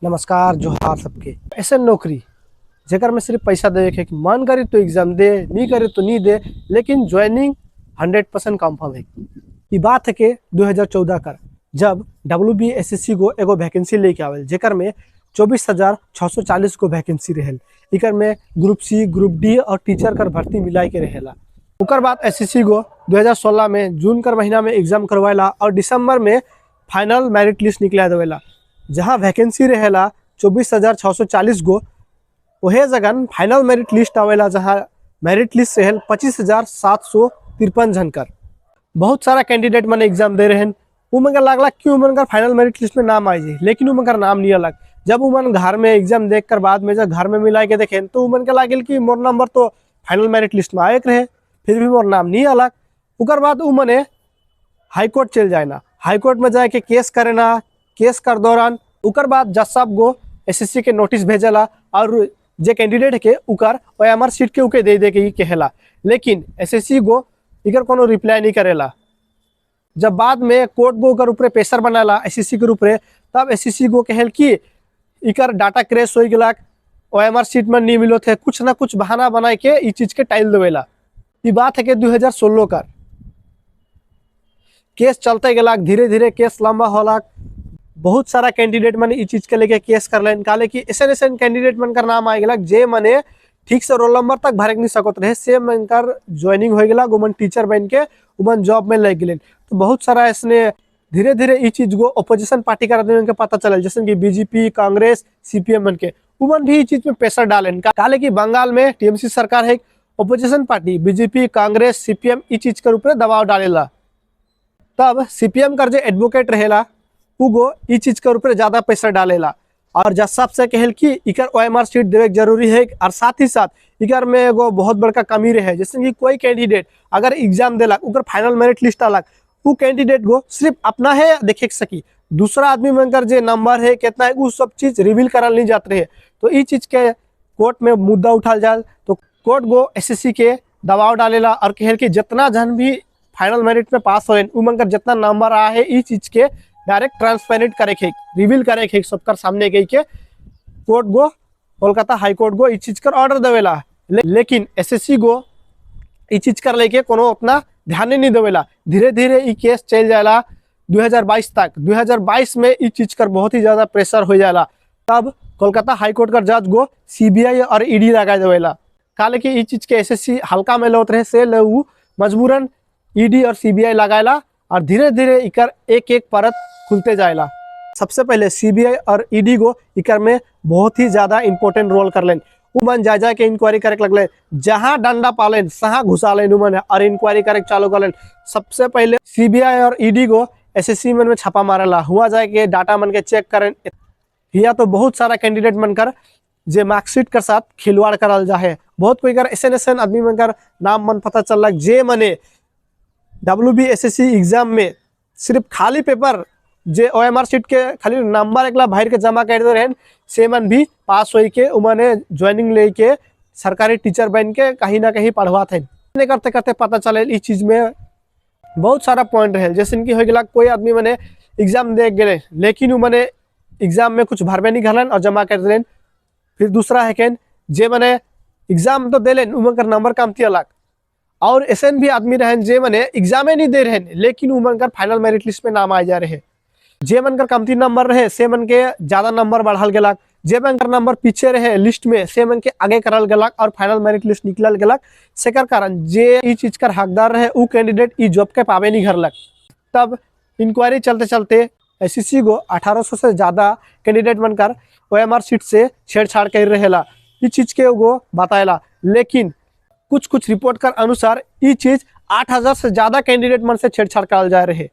नमस्कार जोहार सबके। ऐसे नौकरी जेकर में सिर्फ पैसा दे के मन करे तो एग्जाम दे, नहीं करे तो नहीं दे, लेकिन ज्वाइनिंग 100% कंफर्म है। ये बात है कि 2014 कर जब WBSSC को एगो वैकेंसी लेके आवेल जेकर में 24,640 को वैकेंसी रहेल। इकर में ग्रुप सी, ग्रुप डी और टीचर कर भर्ती मिलाई के रहेला। उकर बाद SSC को 2016 में जून कर महीना में एग्जाम करवाएला और दिसंबर में फाइनल मेरिट लिस्ट निकला देवेला। जहाँ वैकेंसी रहेला 24,640 गो, वही जगह फाइनल मेरिट लिस्ट आवेला जहाँ मेरिट लिस्ट रहेल 25,753 जन कर। बहुत सारा कैंडिडेट मन एग्जाम दे रहे हैं। वो मन लगला कि उमन का फाइनल मेरिट लिस्ट में नाम आई जाए, लेकिन उमन का नाम नहीं अलग। जब उमन घर में एग्जाम देख कर बाद में जब घर में मिला के देखें तो उमन के लागल कि मोर नंबर तो फाइनल मेरिट लिस्ट में आए रहे, फिर भी मोर नाम नहीं अलग। उकर बाद उमने हाईकोर्ट चल जाए ना, हाईकोर्ट में जाके केस करे ना, केस कर दौरान उकर बाद जज साहब को SSC के नोटिस भेजला और जे कैंडिडेट के उकर OMR सीट के उके दे के ही कहेला, लेकिन SSC को इकर कोनो रिप्लाई नहीं करेला। जब बाद में कोर्ट को उकर ऊपर प्रेशर बनाला SSC के ऊपर, तब SSC को कहल कि इकर डाटा क्रैश हो गया, OMR सीट में नहीं मिलो थे, कुछ ना कुछ बहाना बनाए के इस चीज के टाइल देवेला। ये बात है कि 2016 का केस चलते गला, धीरे धीरे केस लंबा होला। बहुत सारा कैंडिडेट मैंने इस चीज के लेके केस कर लेन, काले कि ऐसे कैंडिडेट मन का नाम आ गया जे मने ठीक से रोल नंबर तक भरे नहीं सकत रहे, से मन कर ज्वाइनिंग हो गया, गुमन टीचर बन के उमन जॉब में लग गए। तो बहुत सारा इसने धीरे धीरे इस चीज को अपोजिशन पार्टी का आदमी के पता चला, जैसे कि BJP, कांग्रेस, CPM मन के उमन भी इस चीज में प्रेशर डालेन। काले कि बंगाल में TMC सरकार है, opposition party BJP, Congress, CPM इस चीज के ऊपर दबाव डालेला। तब CPM कर जो एडवोकेट रहेला उगो इस चीज के ऊपर ज्यादा प्रेशर डालेला और जज साहब से कहल कि इकर OMR सीट देवे जरूरी है। और साथ ही साथ इकर में एगो बहुत बड़का कमी रहे, जैसे कि कोई कैंडिडेट अगर एग्जाम देलक, उकर फाइनल मेरिट लिस्ट अलग, वो कैंडिडेट को सिर्फ अपना है देखे सकी, दूसरा आदमी में जो नंबर है कितना है वो सब चीज रिवील करल नहीं जाते रहे। तो इस चीज के कोर्ट में मुद्दा उठाल जाए तो कोर्ट को SSC के दबाव डालेला और कहल कि जितना जन भी फाइनल मेरिट में पास हो उमन का जितना नंबर आया है इस चीज के डायरेक्ट ट्रांसपेरेंट करे, रिवील करे सबकर सामने गई के कोर्ट को, कोलकाता हाई कोर्ट को इस चीज कर ऑर्डर देवेला। लेकिन SSC को इस चीज कर लेके कोनो अपना ध्यान नहीं देवेला। धीरे धीरे ये केस चल जाएला 2022 तक। 2022 में इस चीज कर बहुत ही ज्यादा प्रेशर हो जाएला। तब कोलकाता हाई कोर्ट का जज को CBI और ED लगा देवेला। काले कि इस चीज के SSC हल्का में लौट रहे से मजबूरन ED और CBI लगाएला और धीरे धीरे इकर एक एक परत खुलते जाएला। सबसे पहले CBI और ED को इकर में बहुत ही ज्यादा इंपॉर्टेंट रोल कर लेन। उमन जा के इंक्वायरी करे लगले, जहां डंडा पालेन सहा घुसा लेन उमन और इंक्वायरी करे चालू कर लेन। सबसे पहले CBI और ED को SSC मन में छापा मारेला, हुआ जाए के डाटा मन के चेक करें। या तो बहुत सारा कैंडिडेट मन कर जे मार्कशीट के साथ खिलवाड़ करल जाए। बहुत कोई कर ऐसे आदमी मन कर नाम मन पता चल जे मने WBSSC एग्जाम में सिर्फ खाली पेपर जे OMR सीट के खाली नंबर एकला बाहर के जमा कर दे रहे, से मन भी पास हो के उमने ज्वाइनिंग लेके सरकारी टीचर बन के कहीं ना कहीं पढ़वा थे। करते करते पता चले इस चीज में बहुत सारा पॉइंट रहे, जैसे कि हो गया कोई आदमी मैंने एग्जाम दे गए लेकिन उमने एग्जाम में कुछ भरवे नहीं घलन और जमा कर दिलेन। फिर दूसरा है कि जे मैंने एग्जाम तो दे लेन उमन का नंबर कमती अलग, और ऐसे भी आदमी रहे जे मने एग्जामे नहीं दे रहे लेकिन उमन कर फाइनल मेरिट लिस्ट में नाम आ जा रहे। जे मन कर कमती नंबर रहे से मन के ज्यादा नंबर बढ़ल गलक, जे मन कर नंबर पीछे रहे लिस्ट में से मन के आगे करल गलक और फाइनल मेरिट लिस्ट निकलल गलक। सेकर कारण जे ई चीज कर हकदार रहे उ कैंडिडेट ई जॉब के पावे नहीं घरलक। तब इंक्वायरी चलते चलते SSC को 1800 से ज्यादा कैंडिडेट बनकर OMR सीट से छेड़छाड़ कर रहेला, इस चीज के वो बताएला। लेकिन कुछ कुछ रिपोर्ट कर अनुसार ये चीज 8000 से ज्यादा कैंडिडेट मन से छेड़छाड़ कर जा रहे।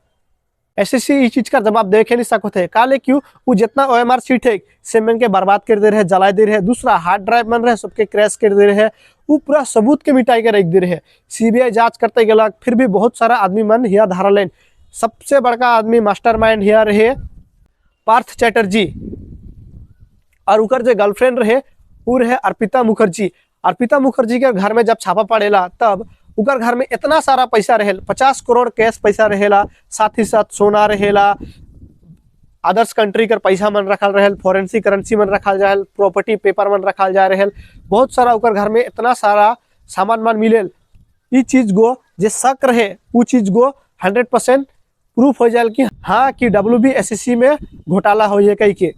SSC इस चीज का जवाब देखे नहीं सकते, काले क्यों वो जितना OMR सीट है से मन के बर्बाद कर दे रहे, जला दे रहे। दूसरा हार्ड ड्राइव बन रहे सबके क्रैश कर दे रहे, वो पूरा सबूत के मिटाई के रख दे रहे। CBI जांच करते गला, फिर भी बहुत सारा आदमी मन हिया धारा लेन। सबसे बड़का आदमी मास्टरमाइंड हिया रहे पार्थ चैटर्जी, और उकर जो गर्लफ्रेंड रहे वो रहे अर्पिता मुखर्जी। अर्पिता मुखर्जी के घर में जब छापा पड़ेला तब उकर घर में इतना सारा पैसा रहेला, 50 करोड़ कैश पैसा रहेला, साथ ही साथ सोना रहेला, अदर्स कंट्री कर पैसा मन रखल रहे, फॉरेंसिक करेंसी मन रखल जाए, प्रॉपर्टी पेपर मन रखल जा रहे, बहुत सारा ओकर घर में इतना सारा सामान मन मिले। ई चीज को जे शक रहे वो चीज को 100% प्रूफ हो जाए कि हाँ कि WBSSC में घोटाला हो कई के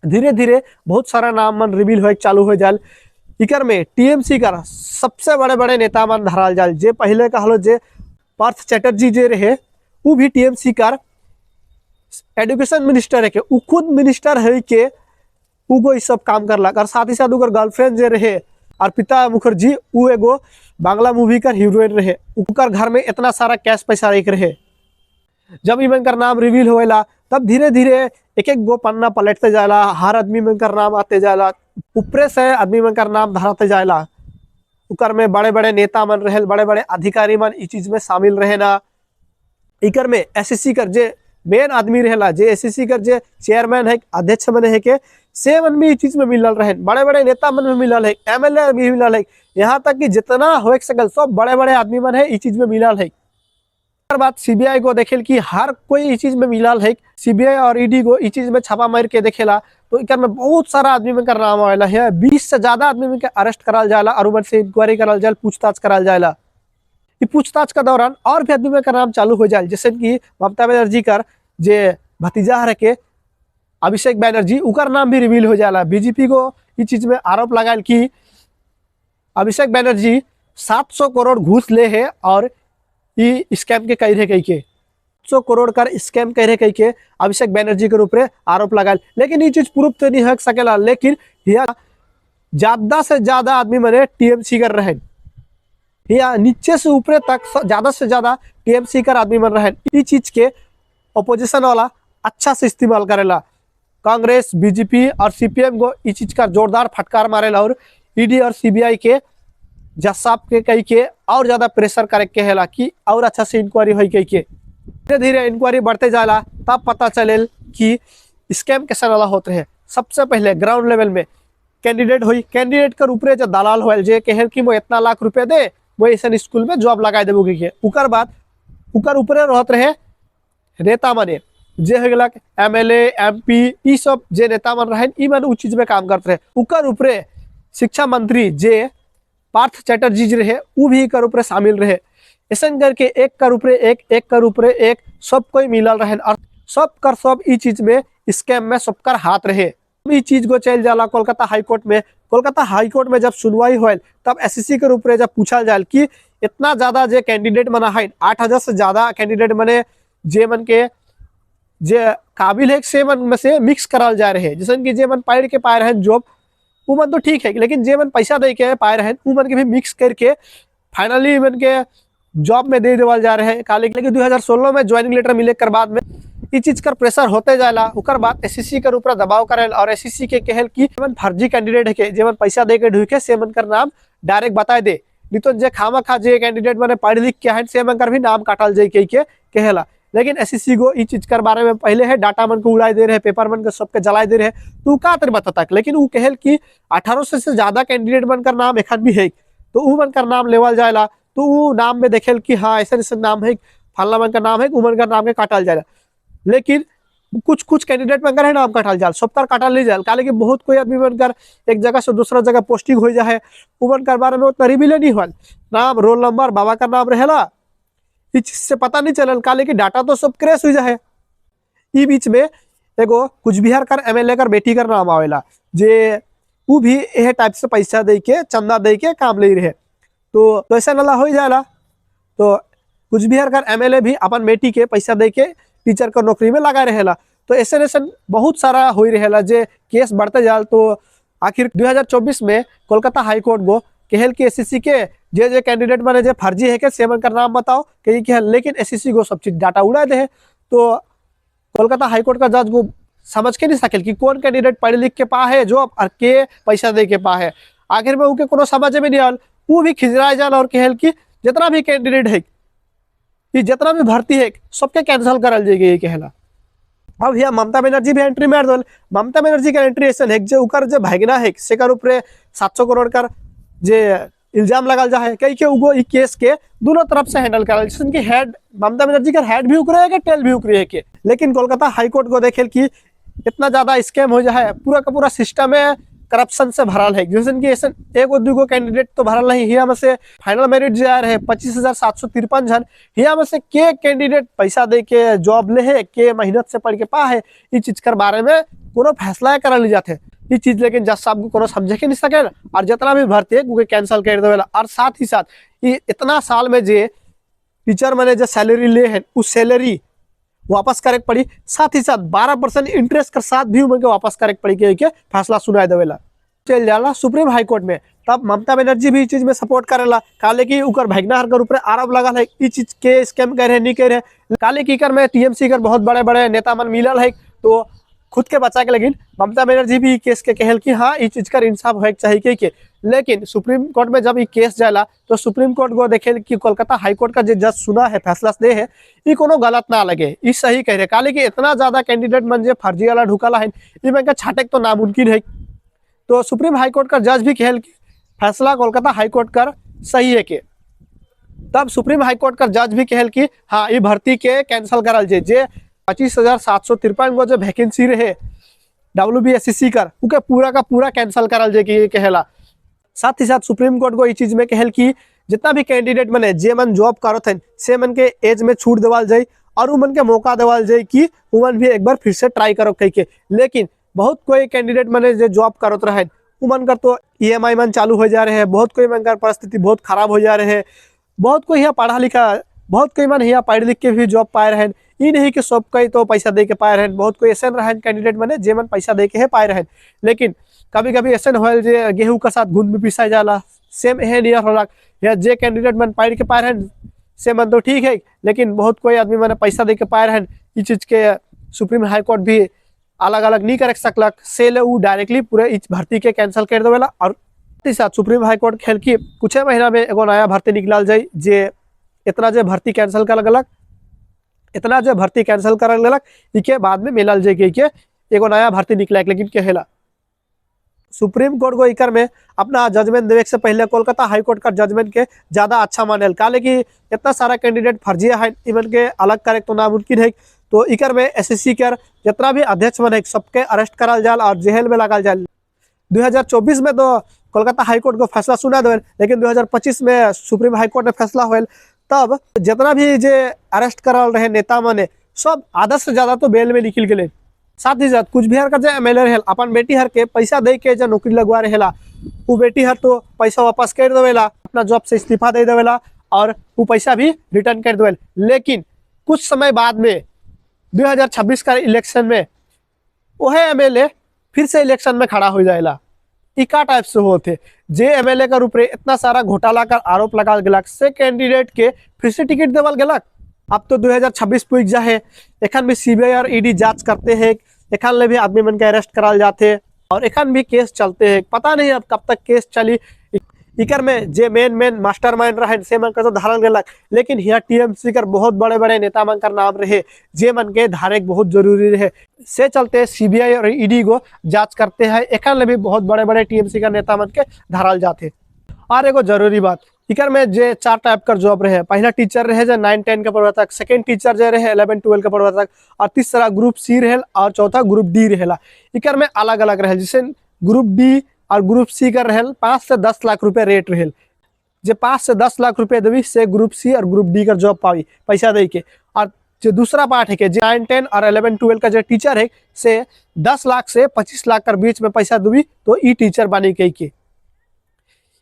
धीरे धीरे बहुत सारा नाम मन रिवील हो चालू हो जाए। इकर में TMC का सबसे बड़े बड़े नेता मन धराल जाए। जे पहले कहलो जे पार्थ चैटर्जी जे रहे वो भी TMC का एजुकेशन मिनिस्टर है के, वो खुद मिनिस्टर है के वो सब काम करलक। और साथ ही साथ उनकर गर्लफ्रेंड जे रहे अर्पिता मुखर्जी वो एगो बांग्ला मूवी का हीरोइन रहे, उनकर घर में इतना सारा कैश पैसा एक रहे। जब इवन कर नाम रिवील होएला तब धीरे धीरे एक एक गो पन्ना पलटते जाएला, हर आदमी में कर नाम आते जाएला, ऊपरे से आदमी में कर नाम धराते जाएला। उकर में बड़े बड़े नेता मन रहे, बड़े बड़े अधिकारी मन इस चीज में शामिल रहे ना। इकर में SSC कर जे मेन आदमी रहेला, जे SSC कर जे चेयरमैन है, अध्यक्ष बने है के से मन भी इस चीज में मिलल रहे, बड़े बड़े नेता मन में मिलल है, MLA भी मिलल है, यहाँ तक कि जितना हो सकल सब बड़े बड़े आदमी मन है इस चीज में मिलल है। बात CBI को देखेल कि हर कोई इस चीज में मिलल है। CBI और ED को इस चीज में छापा मार के देखेला तो इकर में बहुत सारा आदमी में का नाम आवेला है। 20 से ज्यादा आदमी में के अरेस्ट कराल जाएला और उमर से इंक्वायरी कराल जाए, पूछताछ कराल जाएला। ये पूछताछ का दौरान और भी आदमी में का नाम चालू हो जाए, जैसे कि ममता बनर्जी कर जे भतीजा है के अभिषेक बैनर्जी, उकर नाम भी रिवील हो जाएला। BJP को इस चीज में आरोप लगाल कि अभिषेक बैनर्जी 700 करोड़ घूस ले है और ये स्कैम के कही रहे कही के 100 करोड़ का स्कैम कह रहे कही के अभिषेक बैनर्जी के ऊपर आरोप लगाए। लेकिन ये चीज प्रूफ तो नहीं हो सकेला। लेकिन यहाँ ज्यादा से ज्यादा आदमी मैंने TMC कर रहे, या नीचे से ऊपर तक ज्यादा से ज्यादा TMC कर आदमी बन रहे। इस चीज के अपोजिशन वाला अच्छा से इस्तेमाल करेला। कांग्रेस, BJP और CPM को इस चीज का जोरदार फटकार मारेला और ED और CBI के जज साहब के कही के और ज्यादा प्रेशर करे के हेला कि और अच्छा से इंक्वायरी हो कही के। धीरे धीरे इंक्वायरी बढ़ते जाला तब पता चले कि स्कैम कैसे वाला होते हैं। सबसे पहले ग्राउंड लेवल में कैंडिडेट हुई, कैंडिडेट के ऊपर जो दलाल हो जे कहे कि वो इतना लाख रुपये दे वो ऐसा स्कूल में जॉब लगा देबो के। उकर बाद उकर ऊपर रहत रहे नेता मने जे हो गलक MLA MP ई सब जे नेता मन रहे ई मन उ चीज में काम करते रहे। उकर ऊपर शिक्षा मंत्री जे पार्थ चैटर्जी जी रहे वो भी कर ऊपर शामिल रहे। ऐसा करके एक कर ऊपर एक कर ऊपर एक सब कोई मिलल रहे और सब कर सब ई चीज में स्कैम में सबकर हाथ रहे। ई चीज को चल जाला कोलकाता हाईकोर्ट में। कोलकाता हाईकोर्ट में जब सुनवाई होल तब SSC के ऊपर जब पूछा जाए कि इतना ज्यादा जे कैंडिडेट मना है 8000 से ज्यादा कैंडिडेट मने जे मन के जे काबिल है से मन में से मिक्स कराल जा रहे, जैसे कि जे मन पढ़ के पाए रहे जॉब वो मन तो ठीक है, लेकिन जे मन पैसा दे के पाए रहे वो मन के भी मिक्स करके फाइनली मन के जॉब में दे देवल जा रहे। काले लेकिन 2016 में ज्वाइनिंग लेटर मिले कर बाद में इस चीज का प्रेशर होते जाला। उकर बाद SSC के ऊपर दबाव करे और SSC के कहल कि मन फर्जी कैंडिडेट है के जे मन पैसा दे के ढूके से मन कर नाम डायरेक्ट बताए दे, नहीं तो जे खामा खा जे कैंडिडेट मैंने पढ़ लिख के है से मन कर भी नाम काटल जाए के कहला। लेकिन SSC को इस चीज के बारे में पहले है डाटा मन को उड़ाई दे रहे, पेपर मन को सबके जलाए दे रहे, तो का तर बता तक। लेकिन वो कहल कि 1800 से ज्यादा कैंडिडेट बनकर नाम एखन भी है तो वो बनकर नाम लेवल जाएला, तो वो नाम में देखेल कि हाँ ऐसा ऐसा नाम है, फलना मन का नाम है, उमन का नाम के काटल जाएगा। लेकिन कुछ कुछ कैंडिडेट बनकर है नाम काटल जाए, सबका काटल नहीं जाए। काले कि बहुत कोई आदमी बनकर एक जगह से दूसरा जगह पोस्टिंग हो जाए, उमन के बारे में उतना रिवील नहीं हुआ, नाम रोल नंबर बाबा का नाम रहेला, इस चीज से पता नहीं चलल। काले कि डाटा तो सब क्रैश हो जाए। ई बीच में एगो कुछ बिहार कर MLA कर बेटी कर नाम आवेला जे वो भी यह टाइप से पैसा दे के चंदा दे के काम ले रहे, तो ऐसा नला हो जाएला। तो कुछ बिहार कर MLA भी अपन बेटी के पैसा दे के टीचर का नौकरी में लगा रहेला। तो ऐसे बहुत सारा हो रहेला जे केस बढ़ते जाए। तो आखिर 2024 में कोलकाता हाईकोर्ट को कहल कि SSC के जे कैंडिडेट बने जे फर्जी है के सेवन का नाम बताओ कहीं कहल, लेकिन SSC को सब चीज डाटा उड़ा दे है। तो कोलकाता हाईकोर्ट का जज को समझ के नहीं सकेल कि कौन कैंडिडेट पढ़ लिख के पा है जॉब और के पैसा दे के पा है। आखिर में उनके कोनो समझ में नहीं आल, वो भी खिजराए जाल और कहल कि जितना भी कैंडिडेट है कि जितना भी भर्ती है सबके कैंसिल करल जाएगी ये कहला। अब यहाँ ममता बनर्जी भी एंट्री मार दल। ममता बनर्जी का एंट्री ऐसा है जो उकर जो भागना है से ऊपर 700 करोड़ का जे इल्जाम लगल जा है कई के उगो ई केस के दोनों तरफ से हैंडल करल, जिसके हेड ममता बनर्जी का हेड भी उकरे है के टेल भी उकरे है के। लेकिन कोलकाता हाईकोर्ट को देखेल कि इतना ज्यादा स्कैम हो जाए, पूरा का पूरा सिस्टम में करप्शन से भरल है। जैसे कि ऐसे एगो दूगो कैंडिडेट तो भरल नहीं, हिया में से फाइनल मेरिट जो आ रहे 25,753 जन, हिया में से के कैंडिडेट पैसा दे के जॉब ले है, के मेहनत से पढ़ के पा है, ये चीज के बारे में कोनो फैसला कर ली जाते ये चीज। लेकिन जज साहब को कोनो समझे के नहीं सके, और जितना भी भर्ती है वो कैंसिल कर देवेला। और साथ ही साथ ये इतना साल में जे टीचर मैंने जो सैलरी ले है उस सैलरी वापस करे पड़ी, साथ ही साथ 12% इंटरेस्ट के साथ भी उनके वापस करे पड़ी के फैसला सुनाई देवेला। चल जाला सुप्रीम हाई कोर्ट में, तब ममता बनर्जी भी चीज में सपोर्ट करेला। काले की उकर भगना हर ऊपर आरोप लगा है ई चीज के स्कैम करे नहीं करे। काले की कर में टीएमसी कर बहुत बड़े बड़े नेता मन मिलल है, तो खुद के बचा के लेकिन ममता बनर्जी भी केस के कहल कि हाँ ये चीज का इंसाफ होना चाहिए के। लेकिन सुप्रीम कोर्ट में जब ये केस जाला तो सुप्रीम कोर्ट को देखे कि कोलकाता हाई कोर्ट का जो जज सुना है फैसला दे है ये कोनो गलत ना लगे, ये सही कह रहे। काले कि इतना ज्यादा कैंडिडेट मन जो फर्जी वाला ढुकाला है ये मैं छाटे तो नामुमकिन है। तो सुप्रीम हाई कोर्ट का जज भी कहल कि फैसला कोलकाता हाई कोर्ट का सही है के। तब सुप्रीम हाई कोर्ट का जज भी कहल कि हाँ ये भर्ती के कैंसिल करल जे 25,753 गो जो वैकेंसी रहे WBSCC कर उके पूरा का पूरा कैंसिल करल जे कि कहला। साथ ही साथ सुप्रीम कोर्ट को ये चीज में कहल कि जितना भी कैंडिडेट मने जे मन जॉब करत हैं से मन के एज में छूट देवाल जाए और उमन के मौका देवाल जाए कि उमन भी एक बार फिर से ट्राई करो कह के। लेकिन बहुत कोई कैंडिडेट मने जो जॉब करत रहे उमन कर तो EMI मन चालू हो जा रहे हैं, बहुत कोई मन कर परिस्थिति बहुत खराब हो जा रहे हैं, बहुत कोई यहाँ पढ़ा लिखा, बहुत कोई मन यहाँ पढ़ लिख के भी जॉब पाए रहे। ये नहीं कि सब कोई तो पैसा दे के पाए रहे, बहुत कोई ऐसे रहे कैंडिडेट मने जे मन पैसा दे के है पाए रहे। लेकिन कभी कभी ऐसे हो गेहूं के साथ घुन भी पिसा जाला, सेम यह नियर होला या जे कैंडिडेट मन पढ़ के पाए रहे से मन तो ठीक है, लेकिन बहुत कोई आदमी मैंने पैसा दे के पाए रहे ये चीज के सुप्रीम हाई कोर्ट भी अलग अलग नहीं कर सकलक, से ले वो डायरेक्टली पूरे इस भर्ती के कैंसिल कर देवेला। और साथ सुप्रीम हाई कोर्ट खेल की कुछ महीना में एगो नया भर्ती निकल जाए जे इतना जो भर्ती कैंसिल कर गलक, इतना जो भर्ती कैंसिल कर गलक इके बाद में मिलल जाए के एगो नया भर्ती निकला। लेकिन कहेला सुप्रीम कोर्ट को इकर में अपना जजमेंट देवे से पहले कोलकाता हाई कोर्ट का जजमेंट के ज्यादा अच्छा मानेल। काले कि इतना सारा कैंडिडेट फर्जिया है इमन के अलग करे तो नामुमकिन है। तो इकर में SSC कर जितना भी अध्यक्ष मन है सबके अरेस्ट करल जाल और जेल में लगाल जाल। 2024 में तो कोलकाता हाई कोर्ट को फैसला सुना दे, लेकिन 2025 में सुप्रीम हाई कोर्ट ने फैसला होल। तब जितना भी जे अरेस्ट करल रहे नेता मने सब आधा से ज्यादा तो बेल में निकल गए। साथ ही साथ कुछ बिहार का जो MLA रहे अपन बेटी हर के पैसा दे के जो नौकरी लगवा रहेला वो बेटी हर तो पैसा वापस कर देवेला, अपना जॉब से इस्तीफा दे देवेला और वो पैसा भी रिटर्न कर देवेला। लेकिन कुछ समय बाद में 2026 का इलेक्शन में वह MLA फिर से इलेक्शन में खड़ा हो जाएगा। इका टाइप से होते जे MLA का ऊपर इतना सारा घोटाला का आरोप लगा गलक से कैंडिडेट के फिर से टिकट देवल गलक। अब तो 2026 पुग जा है, एखन भी CBI और ED जांच करते हैं, एखन ले भी आदमी मन के अरेस्ट कराल जाते और एखन भी केस चलते हैं। पता नहीं अब कब तक केस चली। इकर में जे मेन मास्टरमाइंड रहे से मन का तो धारल गलक, लेकिन यहाँ TMC कर बहुत बड़े बड़े नेता मन का नाम रहे जे मन के धारे बहुत जरूरी रहे। से चलते CBI और ED को जांच करते हैं, एखन ले भी बहुत बड़े बड़े TMC का नेता मन के धारल जाते। और एगो जरूरी बात इकर में जे 4 टाइप का जॉब रहे, पहला टीचर रहे जो 9-10 के प्रवर्तक, सेकेंड टीचर जो रहे 11-12 के प्रवर्तक, और तीसरा ग्रुप C रहे और चौथा ग्रुप D रहेला। इकर में अलग अलग रहे, जैसे ग्रुप D और ग्रुप C का रहे 5 से 10 लाख रुपए रेट रहे। जे 5 से 10 लाख रुपए देवी से ग्रुप C और ग्रुप D का जॉब पावी पैसा दे के। और जो दूसरा पार्ट है कि 9-10 और 11-12 का जो टीचर है से 10 लाख से 25 लाख के बीच में पैसा देवी तो ई टीचर बनी के।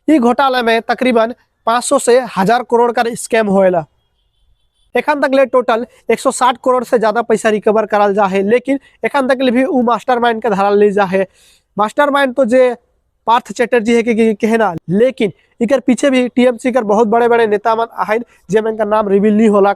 ई घोटाला में तकरीबन 500 से 1000 करोड़ का स्कैम होएला। एखन तक ले टोटल 160 करोड़ से ज्यादा पैसा रिकवर करल जा है, लेकिन एखन तक ले भी वो मास्टरमाइंड के धारल ले जा है। मास्टरमाइंड तो जे पार्थ चैटर्जी है कि कहना, लेकिन इकर पीछे भी TMC कर बहुत बड़े बड़े नेता मन आहिन जे मन का नाम रिवील नहीं होला।